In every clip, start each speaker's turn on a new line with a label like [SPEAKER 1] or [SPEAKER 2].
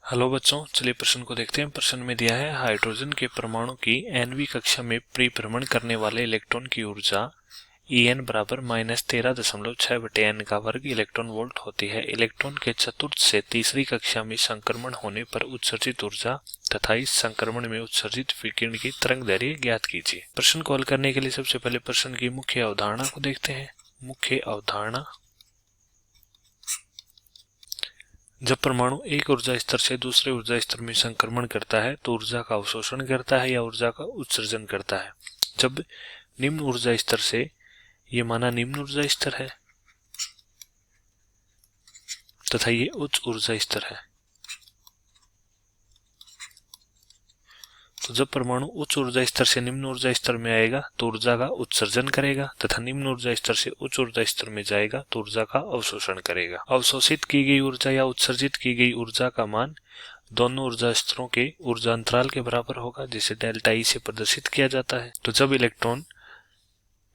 [SPEAKER 1] Hello बच्चों, चलिए प्रश्न को देखते हैं। प्रश्न में दिया है हाइड्रोजन के परमाणु की nवीं कक्षा में परिभ्रमण करने वाले इलेक्ट्रॉन की ऊर्जा En बराबर -13.6 बटे n का वर्ग इलेक्ट्रॉन वोल्ट होती है। इलेक्ट्रॉन के चतुर्थ से तीसरी कक्षा में संक्रमण होने पर उत्सर्जित ऊर्जा तथा इस संक्रमण में उत्सर्जित विकिरण की तरंगदैर्घ्य ज्ञात कीजिए। प्रश्न को हल करने के लिए सबसे पहले प्रश्न की मुख्य अवधारणा को देखते हैं। मुख्य अवधारणा: जब परमाणु एक ऊर्जा स्तर से दूसरे ऊर्जा स्तर में संक्रमण करता है तो ऊर्जा का अवशोषण करता है या ऊर्जा का उत्सर्जन करता है। जब निम्न ऊर्जा स्तर से, ये माना निम्न ऊर्जा स्तर है तथा ये उच्च ऊर्जा स्तर है, तो जब परमाणु उच्च ऊर्जा स्तर से निम्न ऊर्जा स्तर में आएगा तो ऊर्जा का उत्सर्जन करेगा तथा निम्न ऊर्जा स्तर से उच्च ऊर्जा स्तर में जाएगा तो ऊर्जा का अवशोषण करेगा। अवशोषित की गई ऊर्जा या उत्सर्जित की गई ऊर्जा का मान दोनों ऊर्जा स्तरों के ऊर्जा अंतराल के बराबर होगा, जिसे डेल्टा ई से प्रदर्शित किया जाता है। तो जब इलेक्ट्रॉन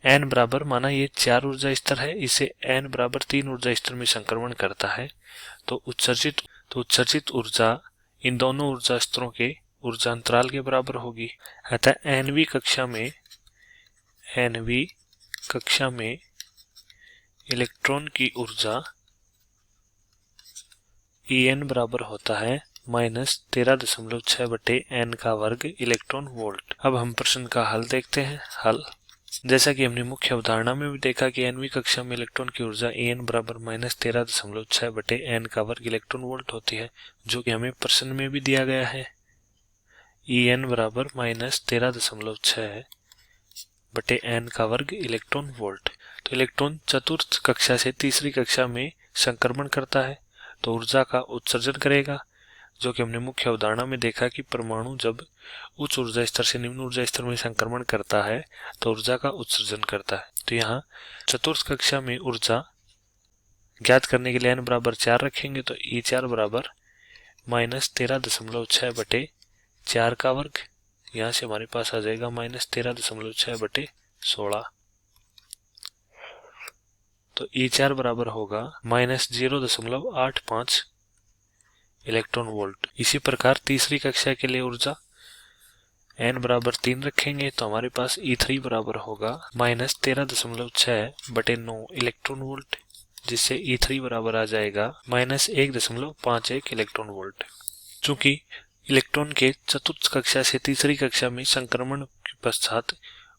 [SPEAKER 1] n बराबर, माना ये 4 ऊर्जा स्तर है, इसे n बराबर 3 ऊर्जा स्तर में संक्रमण करता है तो उत्सर्जित ऊर्जा इन दोनों ऊर्जा स्तरों के ऊर्जा अंतराल के बराबर होगी। अतः nवीं कक्षा में इलेक्ट्रॉन की ऊर्जा En बराबर होता है -13.6 बटे n का वर्ग इलेक्ट्रॉन वोल्ट। अब हम प्रश्न का हल देखते हैं। हल: जैसा कि हमने मुख्य अवधारणा में भी देखा कि nवीं कक्षा में इलेक्ट्रॉन की ऊर्जा En बराबर -13.6 बटे n का वर्ग इलेक्ट्रॉन वोल्ट होती है, जो कि हमें प्रश्न में भी दिया गया है। En बराबर -13.6 बटे n का वर्ग इलेक्ट्रॉन वोल्ट। तो इलेक्ट्रॉन चतुर्थ कक्षा से तीसरी कक्षा में संक्रमण करता है तो ऊर्जा का उत्सर्जन करेगा, जो कि हमने मुख्य अवधारणा में देखा कि परमाणु जब उच्च ऊर्जा स्तर से निम्न ऊर्जा स्तर में संक्रमण करता है तो ऊर्जा का उत्सर्जन करता है। तो यहाँ चतुर्थ कक्षा में ऊर्जा ज्ञात करने के लिए n बराबर 4 रखेंगे तो E4 बराबर -13.6 बटे 4 का वर्ग, यहाँ से हमारे पास आ जाएगा -13.6 बटे 16। तो E4 बराबर होगा -0.85 इलेक्ट्रॉन वोल्ट। इसी प्रकार तीसरी कक्षा के लिए ऊर्जा n बराबर 3 रखेंगे तो हमारे पास E3 बराबर होगा -13.6 बटे 9 इलेक्ट्रॉन वोल्ट, जिससे E3 बराबर आ जाएगा -1.51 इलेक्ट्रॉन वोल्ट। चूंकि इलेक्ट्रॉन के चतुर्थ कक्षा से तीसरी कक्षा में संक्रमण के पश्चात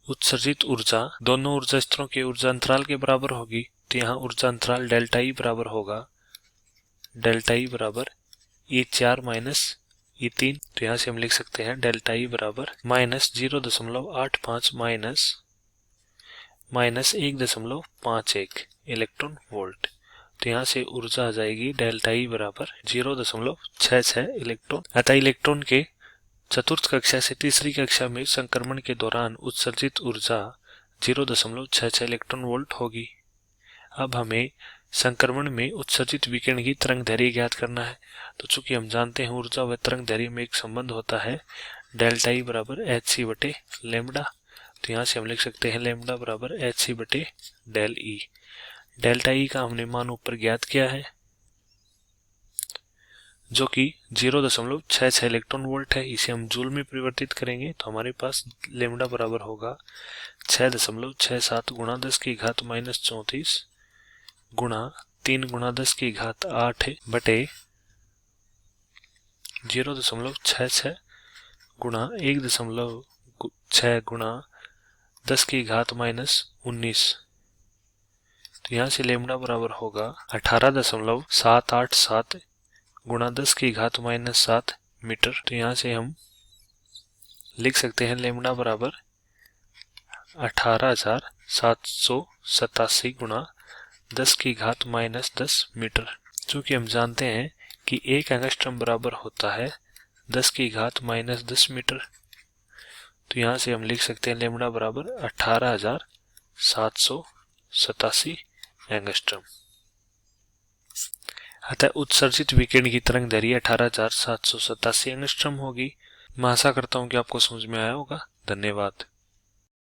[SPEAKER 1] उत्सर्जित ऊर्जा दोनों ऊर्जा स्तरों के ऊर्जा अंतराल के बराबर होगी, तो यहाँ ऊर्जा अंतराल डेल्टा ई बराबर होगा डेल्टा ई बराबर E4 माइनस E3। तो यहाँ से हम लिख सकते हैं डेल्टा ई बराबर -0.85 माइनस 1.51 इलेक्ट्रॉन वोल्ट। तो यहाँ से ऊर्जा आ जाएगी डेल्टा ई बराबर 0.66 इलेक्ट्रॉन। अतः इलेक्ट्रॉन के चतुर्थ कक्षा से तीसरी कक्षा में संक्रमण के दौरान उत्सर्जित ऊर्जा 0.66 इलेक्ट्रॉन वोल्ट होगी। अब हमें संक्रमण में उत्सर्जित विकिरण की तरंगदैर्घ्य ज्ञात करना है। तो चूंकि हम जानते हैं ऊर्जा व तरंगदैर्घ्य में एक संबंध होता है डेल्टा ई बराबर hc बटे लैम्डा, तो यहाँ से हम लिख सकते हैं लैम्डा बराबर hc बटे डेल ई। डेल्टा ई का हमने मान ऊपर ज्ञात किया है जो कि 0.66 इलेक्ट्रॉन वोल्ट है। इसे हम जूल में परिवर्तित करेंगे तो हमारे पास लैम्डा बराबर होगा 6.67 गुणा 10 की घात -34 गुणा 3 गुणा 10 की घात 8 बटे 0.66 गुणा 1.6 गुणा 10 की घात -19। तो यहाँ से लैम्डा बराबर होगा 18.787 गुणा 10 की घात -7 मीटर। तो यहाँ से हम लिख सकते हैं लैम्डा बराबर 18,787 गुणा 10 की घात -10 मीटर। चूंकि हम जानते हैं कि 1 एंगस्ट्रॉम बराबर होता है 10 की घात -10 मीटर, तो यहाँ से हम लिख सकते हैं लैम्डा बराबर 18,787 एंगस्ट्रॉम। अतः उत्सर्जित विकिरण की तरंगदैर्घ्य 18,787 एंगस्ट्रॉम होगी। मैं आशा करता हूँ कि आपको समझ में आया होगा। धन्यवाद।